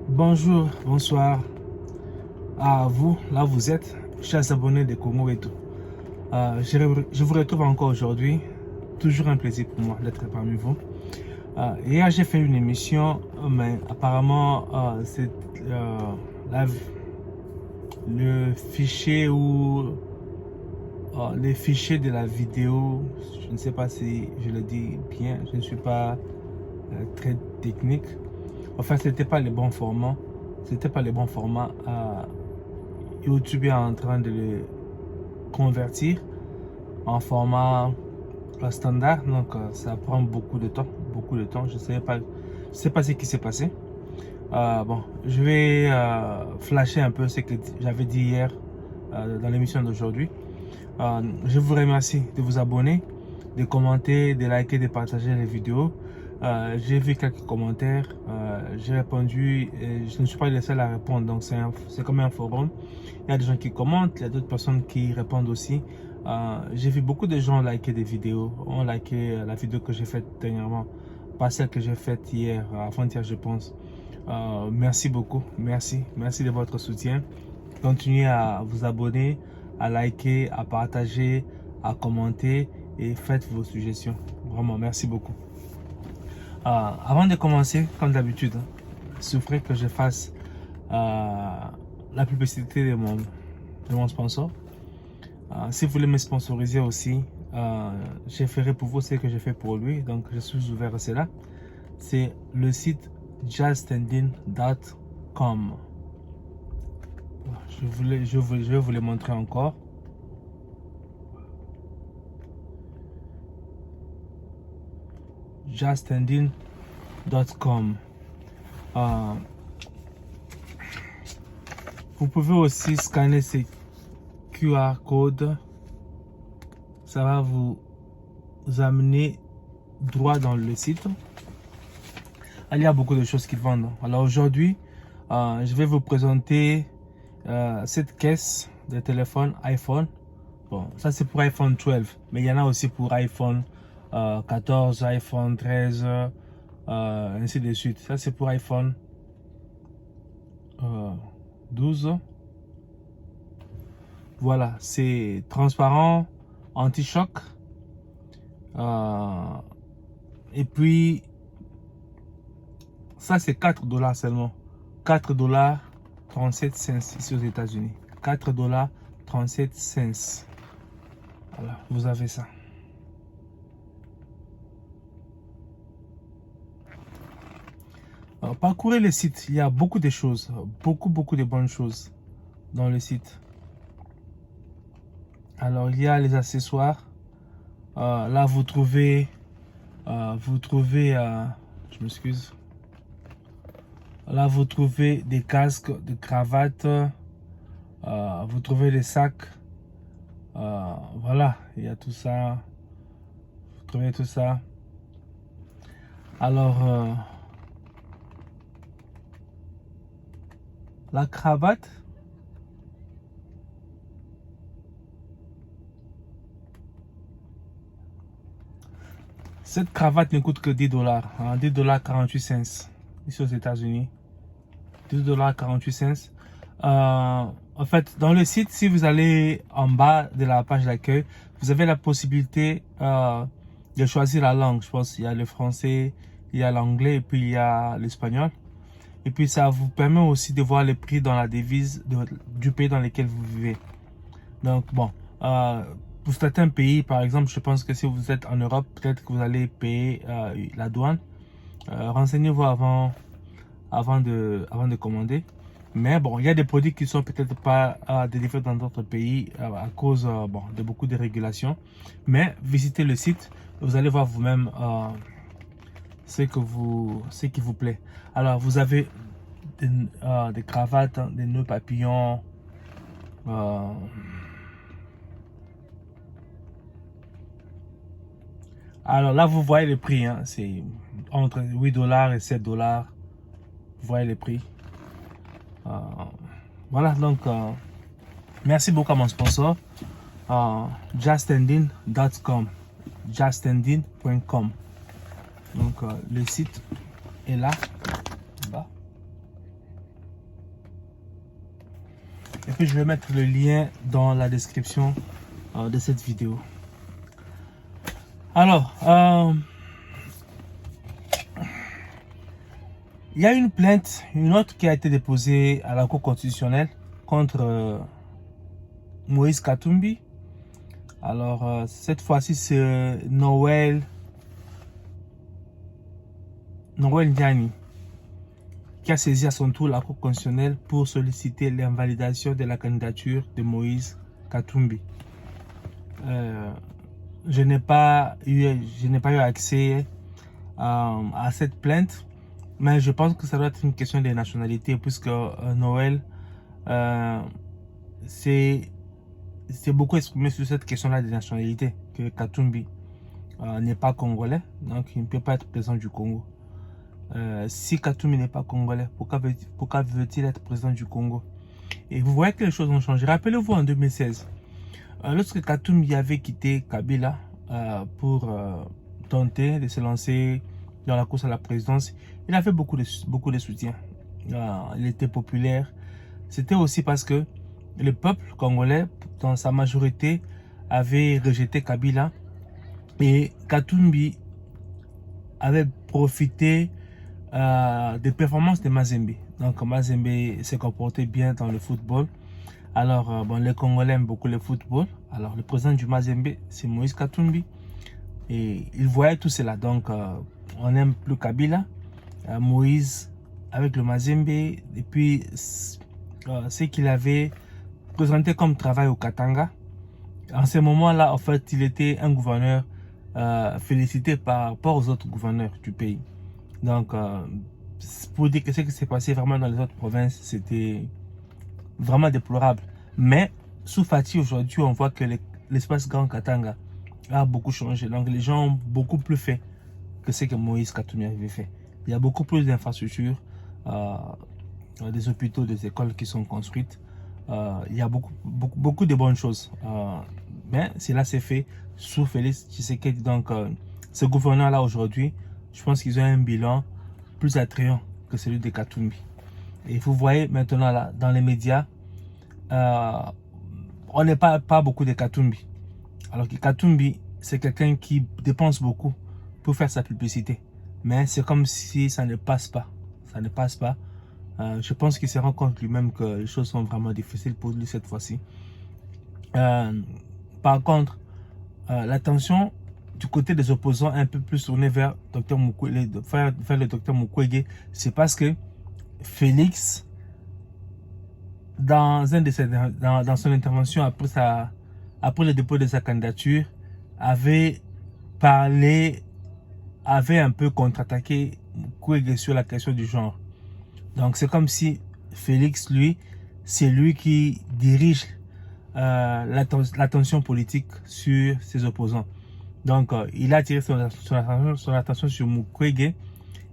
Bonjour, bonsoir à vous, là vous êtes, chers abonnés de Congo et tout. Je vous retrouve encore aujourd'hui, toujours un plaisir pour moi d'être parmi vous. Hier j'ai fait une émission, mais apparemment c'est le fichier ou les fichiers de la vidéo, je ne sais pas si je le dis bien, je ne suis pas très technique. Enfin, c'était pas le bon format. C'était pas le bon format. YouTube est en train de le convertir en format standard. Donc, ça prend beaucoup de temps. Beaucoup de temps. Je sais pas ce qui s'est passé. Bon, je vais flasher un peu ce que j'avais dit hier dans l'émission d'aujourd'hui. Je vous remercie de vous abonner, de commenter, de liker, de partager les vidéos. J'ai vu quelques commentaires, j'ai répondu et je ne suis pas le seul à répondre, donc c'est comme un forum. Il y a des gens qui commentent, il y a d'autres personnes qui répondent aussi. J'ai vu beaucoup de gens liker des vidéos, ont liké la vidéo que j'ai faite dernièrement, pas celle que j'ai faite hier, avant-hier je pense. Merci beaucoup, merci de votre soutien. Continuez à vous abonner, à liker, à partager, à commenter et faites vos suggestions. Vraiment, merci beaucoup. Avant de commencer, comme d'habitude, souffrez que je fasse la publicité de mon sponsor. Si vous voulez me sponsoriser aussi, je ferai pour vous ce que je fais pour lui. Donc, je suis ouvert à cela. C'est le site justendin.com. Je vais vous le montrer encore. justendin.com. Vous pouvez aussi scanner ces QR codes. Ça va vous amener droit dans le site. Il y a beaucoup de choses qu'ils vendent. Alors aujourd'hui, je vais vous présenter cette caisse de téléphone iPhone. Bon, ça c'est pour iPhone 12, mais il y en a aussi pour iPhone 14, iPhone 13, ainsi de suite. Ça c'est pour iPhone 12. Voilà, c'est transparent, anti-choc. Et puis, ça c'est 4 $ seulement. 4 $ 37 cents ici aux États-Unis. 4 $ 37 cents. Voilà, vous avez ça. Alors, parcourez le site, il y a beaucoup de choses, beaucoup de bonnes choses dans le site. Alors, il y a les accessoires. Là, vous trouvez, je m'excuse. Là, vous trouvez des casques, des cravates. Vous trouvez des sacs. Voilà, il y a tout ça. Vous trouvez tout ça. Alors, la cravate. Cette cravate ne coûte que 10 $. 10 $ 48 cents. Ici aux États-Unis. 10 $ 48 cents. En fait, dans le site, si vous allez en bas de la page d'accueil, vous avez la possibilité de choisir la langue. Je pense qu'il y a le français, il y a l'anglais et puis il y a l'espagnol. Et puis ça vous permet aussi de voir les prix dans la devise du pays dans lequel vous vivez. Donc bon, pour certains pays, par exemple, je pense que si vous êtes en Europe, peut-être que vous allez payer la douane. Renseignez-vous avant de commander. Mais bon, il y a des produits qui sont peut-être pas délivrés dans d'autres pays à cause de beaucoup de régulations. Mais visitez le site, vous allez voir vous-même ce qui vous plaît. Alors, vous avez des cravates, des nœuds papillons. Alors là, vous voyez les prix. Hein, c'est entre 8 $ et 7 $. Vous voyez les prix. Voilà, donc merci beaucoup à mon sponsor, justendin.com, justendin.com. Donc le site est là, bas. Et puis je vais mettre le lien dans la description de cette vidéo. Alors, il y a une plainte, une autre qui a été déposée à la Cour constitutionnelle contre Moïse Katumbi. Alors, cette fois-ci, c'est Noël Ndiani qui a saisi à son tour la Cour constitutionnelle pour solliciter l'invalidation de la candidature de Moïse Katumbi. Je n'ai pas eu accès à cette plainte, mais je pense que ça doit être une question de nationalité, puisque Noël s'est beaucoup exprimé sur cette question-là de nationalité, que Katumbi n'est pas congolais, donc il ne peut pas être président du Congo. Si Katumbi n'est pas congolais, pourquoi veut-il être président du Congo? Et vous voyez que les choses ont changé. Rappelez-vous en 2016, lorsque Katumbi avait quitté Kabila pour tenter de se lancer dans la course à la présidence, il avait beaucoup de soutien. Il était populaire. C'était aussi parce que le peuple congolais, dans sa majorité, avait rejeté Kabila et Katumbi avait profité des performances de Mazembe. Donc Mazembe s'est comporté bien dans le football. Alors, bon, les Congolais aiment beaucoup le football. Alors, le président du Mazembe, c'est Moïse Katumbi. Et il voyait tout cela. Donc, on n'aime plus Kabila. Moïse avec le Mazembe. Et puis, ce qu'il avait présenté comme travail au Katanga. En ce moment-là, en fait, il était un gouverneur félicité par rapport aux autres gouverneurs du pays. Donc, pour dire que ce qui s'est passé vraiment dans les autres provinces, c'était vraiment déplorable. Mais sous Fati, aujourd'hui, on voit que l'espace Grand Katanga a beaucoup changé. Donc, les gens ont beaucoup plus fait que ce que Moïse Katumbi avait fait. Il y a beaucoup plus d'infrastructures, des hôpitaux, des écoles qui sont construites. Il y a beaucoup de bonnes choses. Mais cela s'est fait sous Félix Tshisekedi. Donc, ce gouverneur-là, aujourd'hui, je pense qu'ils ont un bilan plus attrayant que celui de Katumbi. Et vous voyez maintenant là, dans les médias, on n'est pas beaucoup de Katumbi. Alors que Katumbi, c'est quelqu'un qui dépense beaucoup pour faire sa publicité. Mais c'est comme si ça ne passe pas. Ça ne passe pas. Je pense qu'il se rend compte lui-même que les choses sont vraiment difficiles pour lui cette fois-ci. Par contre, l'attention du côté des opposants un peu plus tournée vers Dr Mukwege, vers le Dr Mukwege, c'est parce que Félix, dans son intervention après le dépôt de sa candidature, avait un peu contre-attaqué Mukwege sur la question du genre. Donc c'est comme si Félix, lui, c'est lui qui dirige l'attention politique sur ses opposants. Donc, il a attiré son attention sur Mukwege.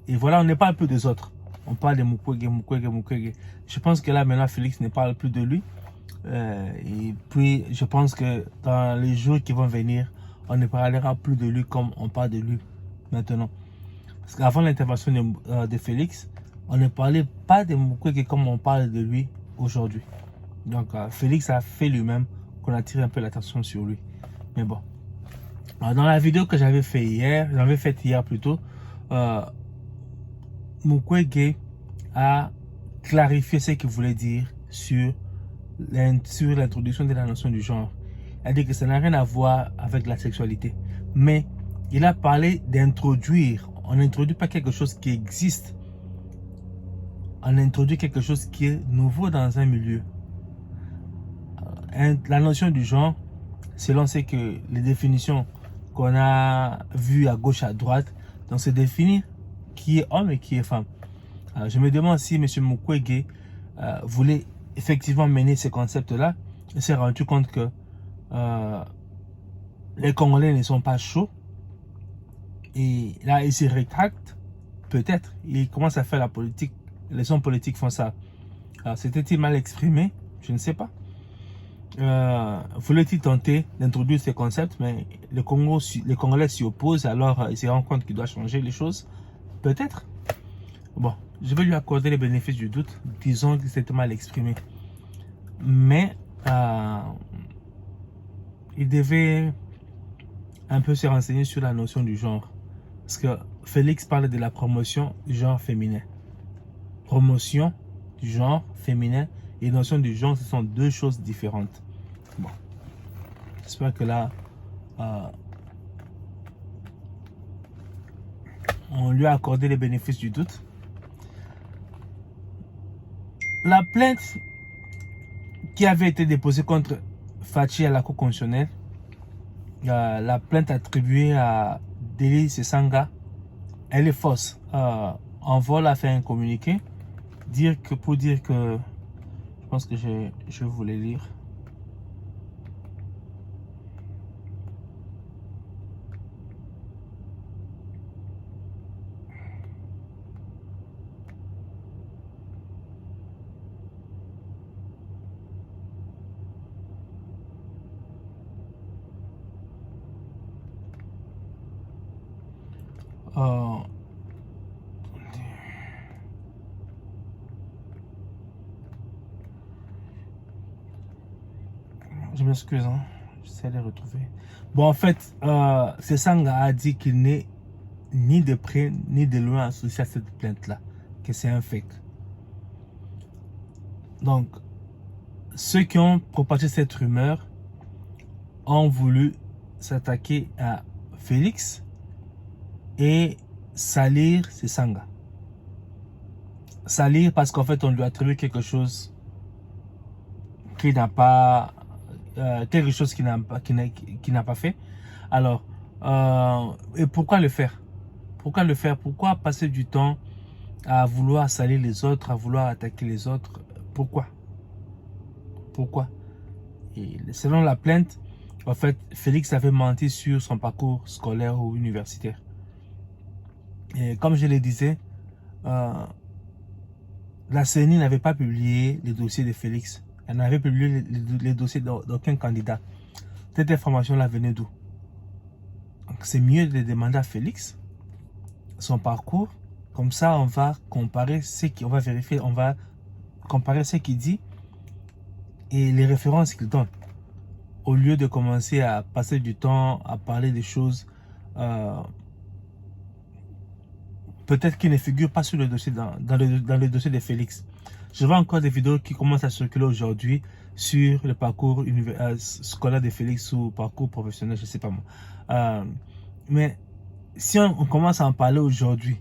Et voilà, on ne parle plus des autres. On parle de Mukwege. Je pense que là, maintenant, Félix ne parle plus de lui. Et puis, je pense que dans les jours qui vont venir, on ne parlera plus de lui comme on parle de lui maintenant. Parce qu'avant l'intervention de Félix, on ne parlait pas de Mukwege comme on parle de lui aujourd'hui. Donc, Félix a fait lui-même qu'on attire un peu l'attention sur lui. Mais bon. Dans la vidéo que j'avais faite hier plutôt, Mukwege a clarifié ce qu'il voulait dire sur l'introduction de la notion du genre. Il a dit que ça n'a rien à voir avec la sexualité. Mais il a parlé d'introduire. On n'introduit pas quelque chose qui existe. On introduit quelque chose qui est nouveau dans un milieu. La notion du genre, selon ce que les définitions qu'on a vues à gauche, à droite, donc c'est définir qui est homme et qui est femme. Alors, je me demande si M. Mukwege voulait effectivement mener ce concept-là. Il s'est rendu compte que les Congolais ne sont pas chauds. Et là, il se rétracte. Peut-être. Il commence à faire la politique. Les hommes politiques font ça. Alors, c'était-il mal exprimé? Je ne sais pas. Voulait-il tenter d'introduire ces concepts, mais les Congolais s'y opposent, alors il se rend compte qu'il doit changer les choses. Peut-être. Bon, je vais lui accorder les bénéfices du doute. Disons que c'était mal exprimé. mais il devait un peu se renseigner sur la notion du genre. Parce que Félix parle de la promotion du genre féminin. Promotion du genre féminin et notion du genre, ce sont deux choses différentes. Bon, j'espère que là, on lui a accordé les bénéfices du doute. La plainte qui avait été déposée contre Fachi à la Cour constitutionnelle, la plainte attribuée à Deli Sesanga, elle est fausse. Envol a fait un communiqué pour dire que, je pense que je voulais lire. Je m'excuse, hein. J'essaie de retrouver. Bon, en fait, Sesanga a dit qu'il n'est ni de près ni de loin associé à cette plainte-là, que c'est un fake. Donc, ceux qui ont propagé cette rumeur ont voulu s'attaquer à Félix et salir Sesanga. Salir parce qu'en fait, on lui a attribué quelque chose qui n'a pas... quelque chose qu'il n'a pas fait. Alors, et pourquoi le faire? Pourquoi le faire? Pourquoi passer du temps à vouloir salir les autres, à vouloir attaquer les autres? Pourquoi? Pourquoi? Et selon la plainte, en fait, Félix avait menti sur son parcours scolaire ou universitaire. Et comme je le disais, la CENI n'avait pas publié les dossiers de Félix. Elle n'avait publié les dossiers d'aucun candidat. Cette information-là venait d'où? C'est mieux de demander à Félix son parcours. Comme ça, on va comparer on va vérifier, on va comparer ce qu'il dit et les références qu'il donne. Au lieu de commencer à passer du temps à parler des choses peut-être qui ne figurent pas sur le dossier dans le dossier de Félix. Je vois encore des vidéos qui commencent à circuler aujourd'hui sur le parcours scolaire de Félix ou parcours professionnel, je ne sais pas moi. Mais si on commence à en parler aujourd'hui,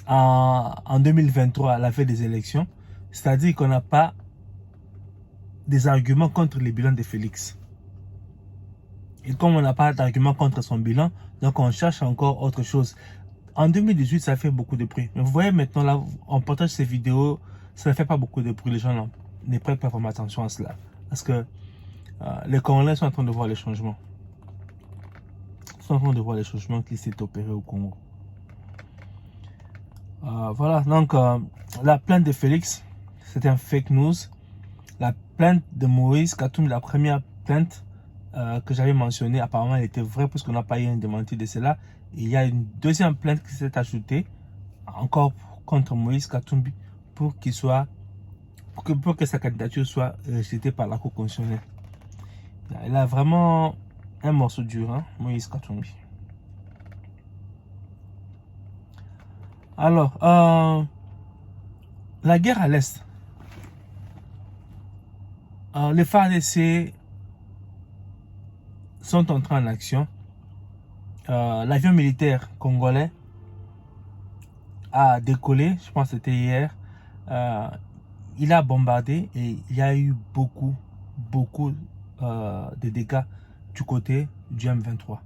en 2023, à la veille des élections, c'est-à-dire qu'on n'a pas des arguments contre le bilan de Félix. Et comme on n'a pas d'arguments contre son bilan, donc on cherche encore autre chose. En 2018, ça fait beaucoup de bruit. Mais vous voyez maintenant, là, on partage ces vidéos, ça ne fait pas beaucoup de bruit. Les gens ne prêtent pas vraiment attention à cela. Parce que les Congolais sont en train de voir les changements. Ils sont en train de voir les changements qui s'est opéré au Congo. Voilà, donc la plainte de Félix, c'était un fake news. La plainte de Moïse Katumbi, la première plainte que j'avais mentionnée, apparemment elle était vraie puisqu'on n'a pas eu un démenti de cela. Et il y a une deuxième plainte qui s'est ajoutée encore contre Moïse Katumbi pour qu'il soit pour que sa candidature soit rejetée par la Cour constitutionnelle. Il a vraiment un morceau dur, hein, Moïse Katumbi. Alors, la guerre à l'Est. Les FARDC sont entrés en action. L'avion militaire congolais a décollé, je pense que c'était hier. Il a bombardé et il y a eu beaucoup de dégâts du côté du M23.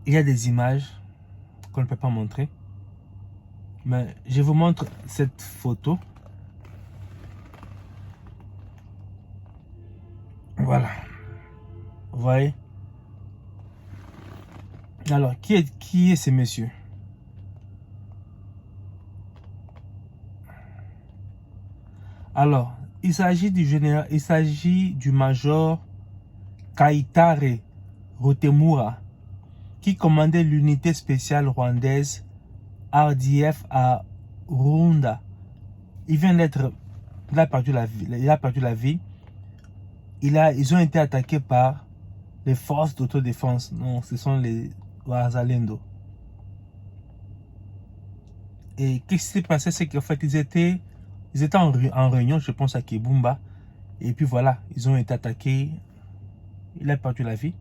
Il y a des images qu'on ne peut pas montrer, mais je vous montre cette photo. Voilà, vous voyez. Alors, qui est ces messieurs? Alors, il s'agit du major Kaitare Rotemura, qui commandait l'unité spéciale rwandaise RDF à Rwanda. Il vient d'être Il a perdu la vie. Il a perdu la vie. Ils ont été attaqués par les forces d'autodéfense. Non, ce sont les Wazalendo. Et qu'est-ce qui s'est passé? C'est qu'en fait, ils étaient en réunion, je pense, à Kibumba. Et puis voilà, ils ont été attaqués. Il a perdu la vie.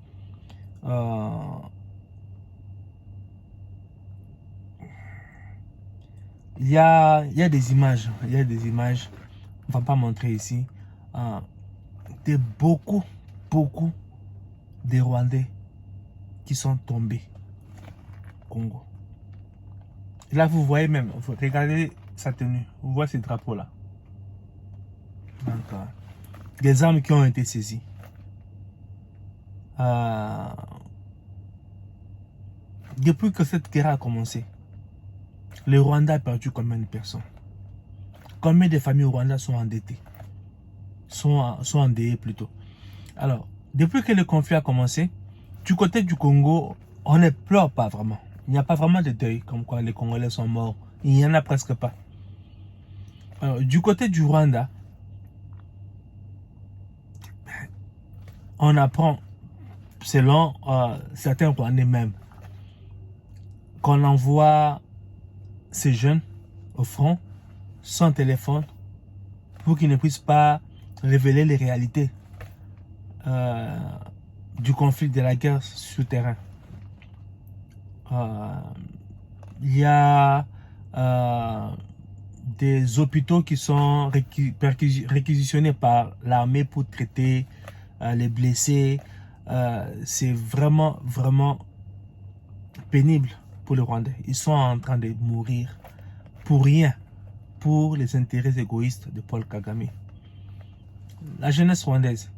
Il y a des images. Il y a des images. On ne va pas montrer ici. De beaucoup des Rwandais qui sont tombés au Congo. Et là, vous voyez même, regardez sa tenue. Vous voyez ces drapeaux-là. Donc, des armes qui ont été saisies. Depuis que cette guerre a commencé, le Rwanda a perdu combien de personnes? Combien de familles au Rwanda sont endettées? Sont endeuillées plutôt. Alors, depuis que le conflit a commencé, du côté du Congo, on ne pleure pas vraiment. Il n'y a pas vraiment de deuil, comme quoi les Congolais sont morts. Il n'y en a presque pas. Alors, du côté du Rwanda, on apprend, selon certains Rwandais même, qu'on envoie ces jeunes au front sans téléphone pour qu'ils ne puissent pas révéler les réalités du conflit, de la guerre souterraine. Il y a des hôpitaux qui sont réquisitionnés par l'armée pour traiter les blessés. C'est vraiment pénible pour les Rwandais. Ils sont en train de mourir pour rien, pour les intérêts égoïstes de Paul Kagame. La jeunesse rwandaise,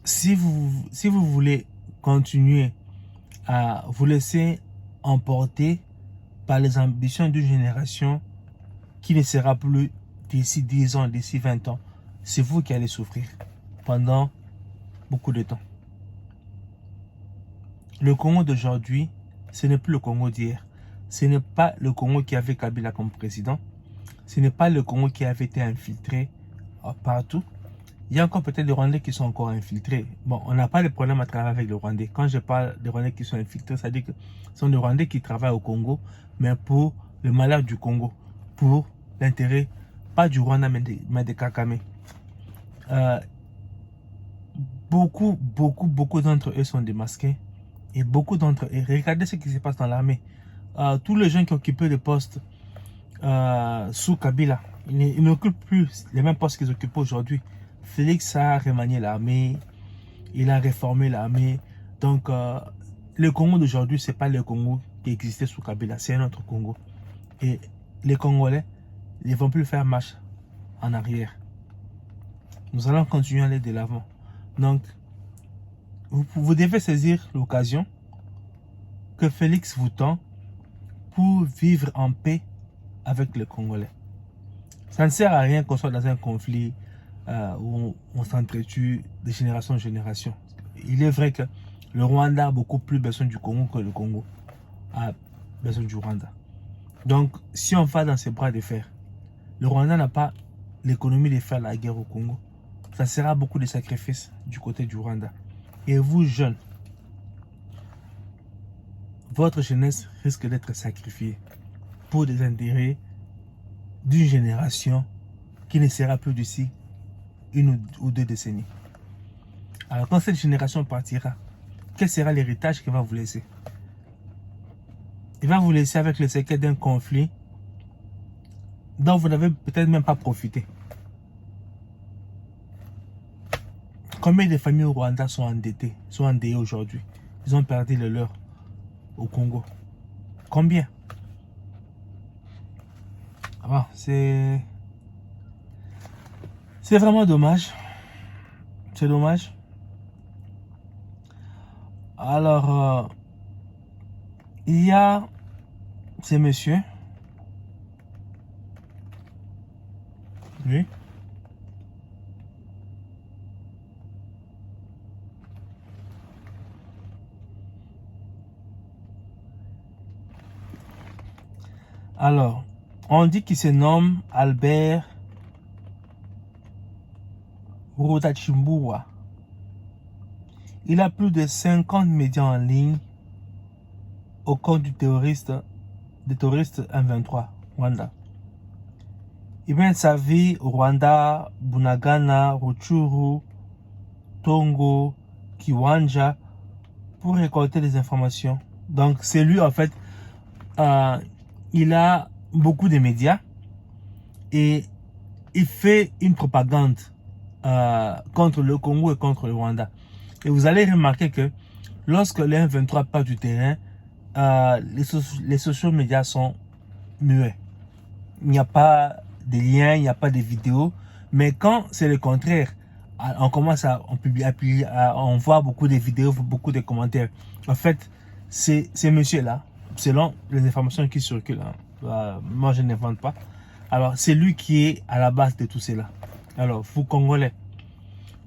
si vous voulez continuer à vous laisser emporter par les ambitions d'une génération qui ne sera plus d'ici 10 ans, d'ici 20 ans, c'est vous qui allez souffrir pendant beaucoup de temps. Le Congo d'aujourd'hui, ce n'est plus le Congo d'hier. Ce n'est pas le Congo qui avait Kabila comme président. Ce n'est pas le Congo qui avait été infiltré partout. Il y a encore peut-être des Rwandais qui sont encore infiltrés. Bon, on n'a pas de problème à travailler avec les Rwandais. Quand je parle des Rwandais qui sont infiltrés, ça veut dire que ce sont des Rwandais qui travaillent au Congo, mais pour le malheur du Congo, pour l'intérêt, pas du Rwanda, mais de Kagame. Beaucoup d'entre eux sont démasqués. Et beaucoup d'entre eux, regardez ce qui se passe dans l'armée. Tous les gens qui occupaient des postes sous Kabila, ils n'occupent plus les mêmes postes qu'ils occupent aujourd'hui. Félix a remanié l'armée, il a réformé l'armée. Donc, le Congo d'aujourd'hui, ce n'est pas le Congo qui existait sous Kabila, c'est un autre Congo. Et les Congolais ne vont plus faire marche en arrière. Nous allons continuer à aller de l'avant. Donc, vous devez saisir l'occasion que Félix vous tend pour vivre en paix avec les Congolais. Ça ne sert à rien qu'on soit dans un conflit où on s'entretue de génération en génération. Il est vrai que le Rwanda a beaucoup plus besoin du Congo que le Congo a besoin du Rwanda. Donc, si on va dans ces bras de fer, le Rwanda n'a pas l'économie de faire la guerre au Congo. Ça sera beaucoup de sacrifices du côté du Rwanda. Et vous, jeunes, votre jeunesse risque d'être sacrifiée pour des intérêts d'une génération qui ne sera plus d'ici 1 ou 2 décennies. Alors quand cette génération partira, quel sera l'héritage qu'il va vous laisser? Il va vous laisser avec le séquelles d'un conflit dont vous n'avez peut-être même pas profité. Combien de familles au Rwanda sont endettées, sont endeuillées aujourd'hui? Ils ont perdu le leur au Congo. Combien? Ah, c'est vraiment dommage. C'est dommage. Alors, il y a ces messieurs. Oui. Alors, On dit qu'il se nomme Albert Rutachimbua. Il a plus de 50 médias en ligne au compte des terroristes M23 Rwanda. Il mène sa vie au Rwanda, Bunagana, Rutshuru, Tongo, Kiwanja pour récolter des informations. Donc c'est lui en fait, il a beaucoup de médias et il fait une propagande contre le Congo et contre le Rwanda. Et vous allez remarquer que lorsque les M23 part du terrain, les social médias sont muets. Il n'y a pas de liens, il n'y a pas de vidéos. Mais quand c'est le contraire, on commence on voit beaucoup de vidéos, beaucoup de commentaires. En fait, c'est monsieur-là, selon les informations qui circulent, hein, moi je n'invente pas. Alors, c'est lui qui est à la base de tout cela. Alors, vous Congolais,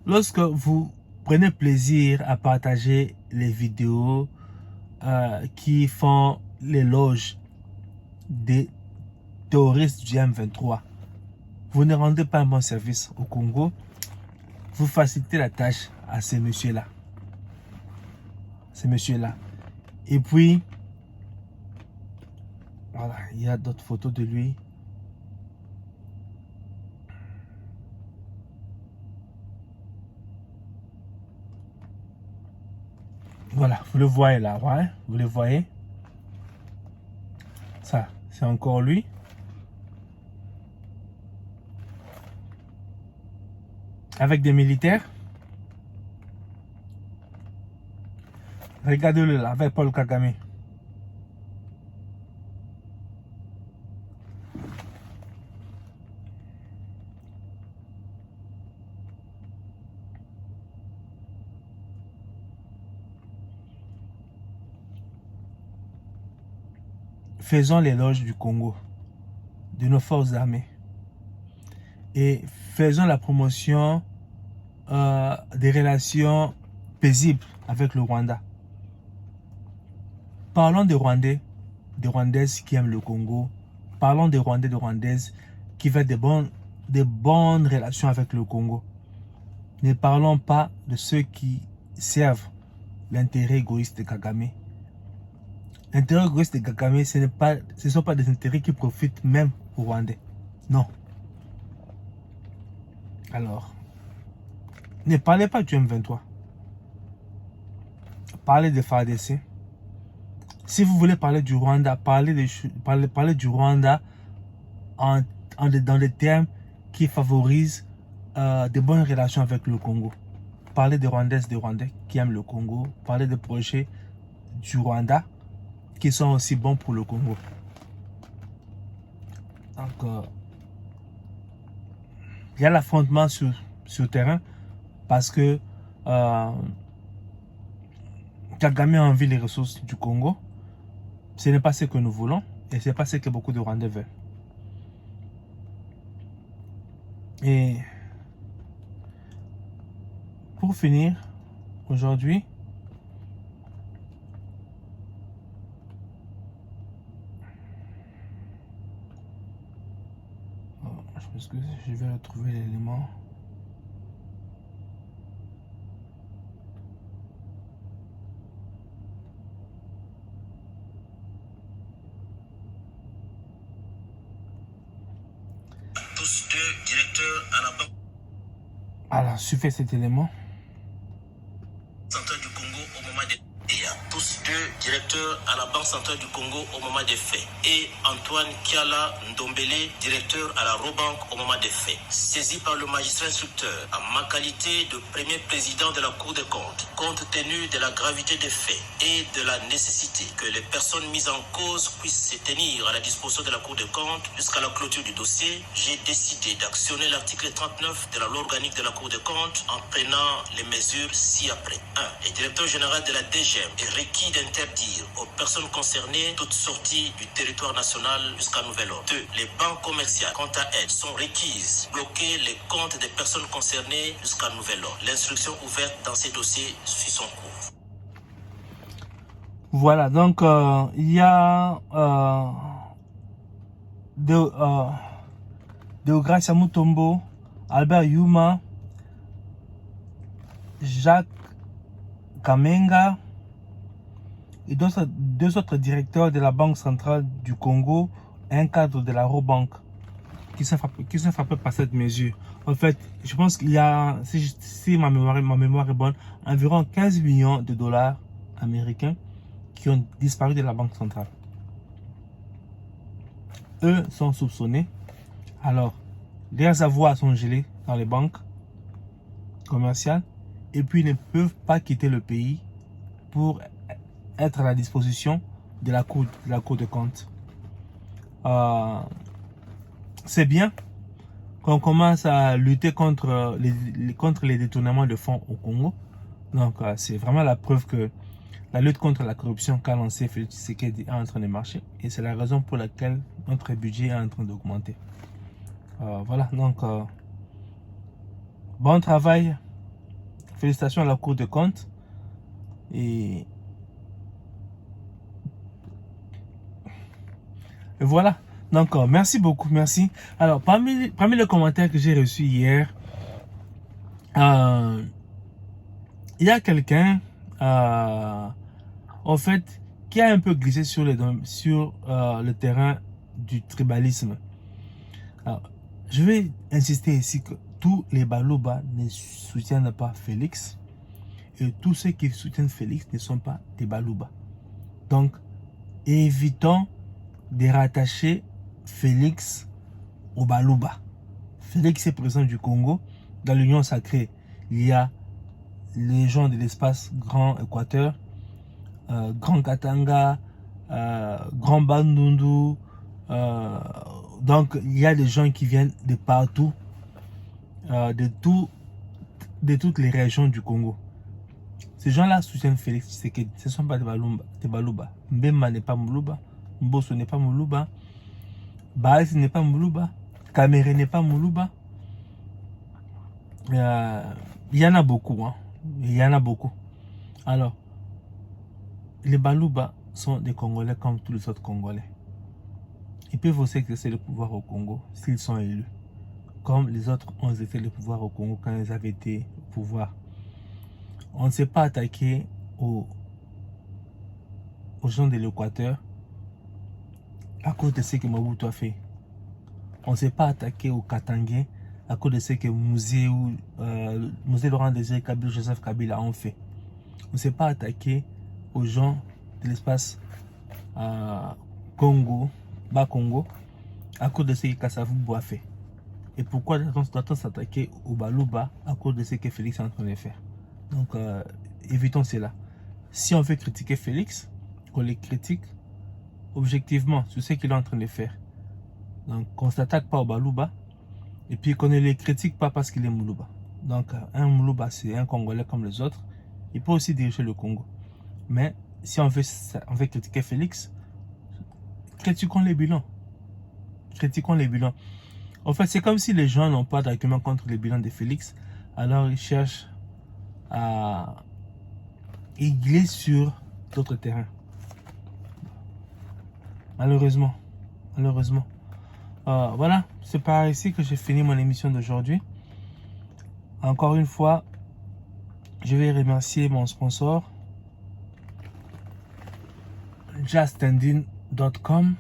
lorsque vous prenez plaisir à partager les vidéos qui font l'éloge des terroristes du M23, vous ne rendez pas un bon service au Congo. Vous facilitez la tâche à ces messieurs-là. Et puis, voilà, il y a d'autres photos de lui. Voilà, vous le voyez là, ouais, vous le voyez. Ça, c'est encore lui. Avec des militaires. Regardez-le là, avec Paul Kagame. Faisons l'éloge du Congo, de nos forces armées. Et faisons la promotion des relations paisibles avec le Rwanda. Parlons des Rwandais, des Rwandaises qui aiment le Congo. Parlons des Rwandais, des Rwandaises qui veulent des bonnes relations avec le Congo. Ne parlons pas de ceux qui servent l'intérêt égoïste de Kagame. L'intérêt égoïste de Kagame, ce ne sont pas des intérêts qui profitent même aux Rwandais. Non. Alors, ne parlez pas du M23. Parlez de FARDC. Si vous voulez parler du Rwanda, parlez du Rwanda dans des termes qui favorisent de bonnes relations avec le Congo. Parlez des Rwandaises, des Rwandais qui aiment le Congo. Parlez des projets du Rwanda qui sont aussi bons pour le Congo. Donc, il y a l'affrontement sur le terrain parce que Kagame a envie des ressources du Congo. Ce n'est pas ce que nous voulons et ce n'est pas ce que beaucoup de Rwandais veulent. Et pour finir, aujourd'hui, je pense que je vais retrouver l'élément. Tous deux directeurs à la banque. Alors, suffit cet élément. Centrale du Congo au moment des tous deux directeurs à la Banque centrale du Congo au moment des faits et Antoine Kiala Ndombele, directeur à la Robank au moment des faits. Saisi par le magistrat instructeur en ma qualité de premier président de la Cour des comptes, compte tenu de la gravité des faits et de la nécessité que les personnes mises en cause puissent se tenir à la disposition de la Cour des comptes jusqu'à la clôture du dossier, j'ai décidé d'actionner l'article 39 de la loi organique de la Cour des comptes en prenant les mesures ci-après. 1. Le directeur général de la DGM est requis d'interdire aux personnes concernées toute sortie du territoire national jusqu'à nouvel ordre. 2. Les banques commerciales, quant à elles, sont requises de bloquer les comptes des personnes concernées jusqu'à nouvel ordre. L'instruction ouverte dans ces dossiers suit son cours. Voilà, donc il y a Deogracia Mutombo, Albert Yuma, Jacques Kamenga et deux autres directeurs de la Banque centrale du Congo, un cadre de la Robank qui sont frappés par cette mesure. En fait, je pense qu'il y a, si ma mémoire est bonne, environ 15 millions de dollars américains qui ont disparu de la Banque centrale. Eux sont soupçonnés. Alors, leurs avoirs sont gelés dans les banques commerciales et puis ils ne peuvent pas quitter le pays pour être à la disposition de la Cour de compte. C'est bien qu'on commence à lutter contre les détournements de fonds au Congo. Donc, c'est vraiment la preuve que la lutte contre la corruption qu'a lancé Félix Tshisekedi est en train de marcher. Et c'est la raison pour laquelle notre budget est en train d'augmenter. Voilà, donc, bon travail. Félicitations à la Cour de compte. Et voilà. Donc, merci beaucoup, merci. Alors, parmi les commentaires que j'ai reçus hier, il y a quelqu'un, en fait, qui a un peu glissé sur le terrain du tribalisme. Alors, je vais insister ici que tous les Baluba ne soutiennent pas Félix et tous ceux qui soutiennent Félix ne sont pas des Baluba. Donc, évitons de rattacher Félix au Baluba. Félix est président du Congo. Dans l'Union sacrée, il y a les gens de l'espace Grand Équateur, Grand Katanga, Grand Bandundu. Donc, il y a des gens qui viennent de partout, de toutes les régions du Congo. Ces gens-là soutiennent Félix Tshisekedi. Ce ne sont pas des Baluba. Mbemba n'est pas Moulouba. Mbosso n'est pas Moulouba. Baïs n'est pas Moulouba. Kamere n'est pas Moulouba. Il y en a beaucoup. Hein. Il y en a beaucoup. Alors, les Baluba sont des Congolais comme tous les autres Congolais. Ils peuvent aussi exercer le pouvoir au Congo s'ils sont élus. Comme les autres ont exercé le pouvoir au Congo quand ils avaient été au pouvoir. On ne s'est pas attaqué aux gens de l'Équateur à cause de ce que Mobutu a fait. On ne s'est pas attaqué aux Katangais à cause de ce que Musée Laurent Désiré Kabila, Joseph Kabila ont fait. On ne s'est pas attaqué aux gens de l'espace Congo, Bas-Congo, à cause de ce que Kasavubu a fait. Et pourquoi doit-on s'attaquer au Baluba à cause de ce que Félix est en train de faire? Donc, évitons cela. Si on veut critiquer Félix, qu'on les critique objectivement sur ce qu'il est en train de faire. Donc, qu'on ne s'attaque pas au Baluba et puis qu'on ne les critique pas parce qu'il est Moulouba. Donc, un Moulouba, c'est un Congolais comme les autres. Il peut aussi diriger le Congo. Mais si on veut critiquer Félix, critiquons les bilans. Critiquons les bilans. En fait, c'est comme si les gens n'ont pas d'argument contre les bilans de Félix. Alors, ils cherchent à glissent sur d'autres terrains. Malheureusement. Voilà, c'est par ici que j'ai fini mon émission d'aujourd'hui. Encore une fois, je vais remercier mon sponsor, justendin.com.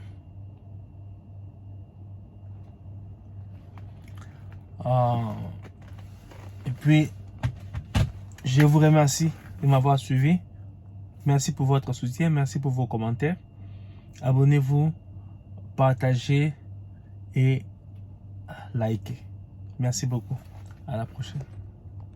Et puis, je vous remercie de m'avoir suivi. Merci pour votre soutien, merci pour vos commentaires. Abonnez-vous, partagez et likez. Merci beaucoup. À la prochaine.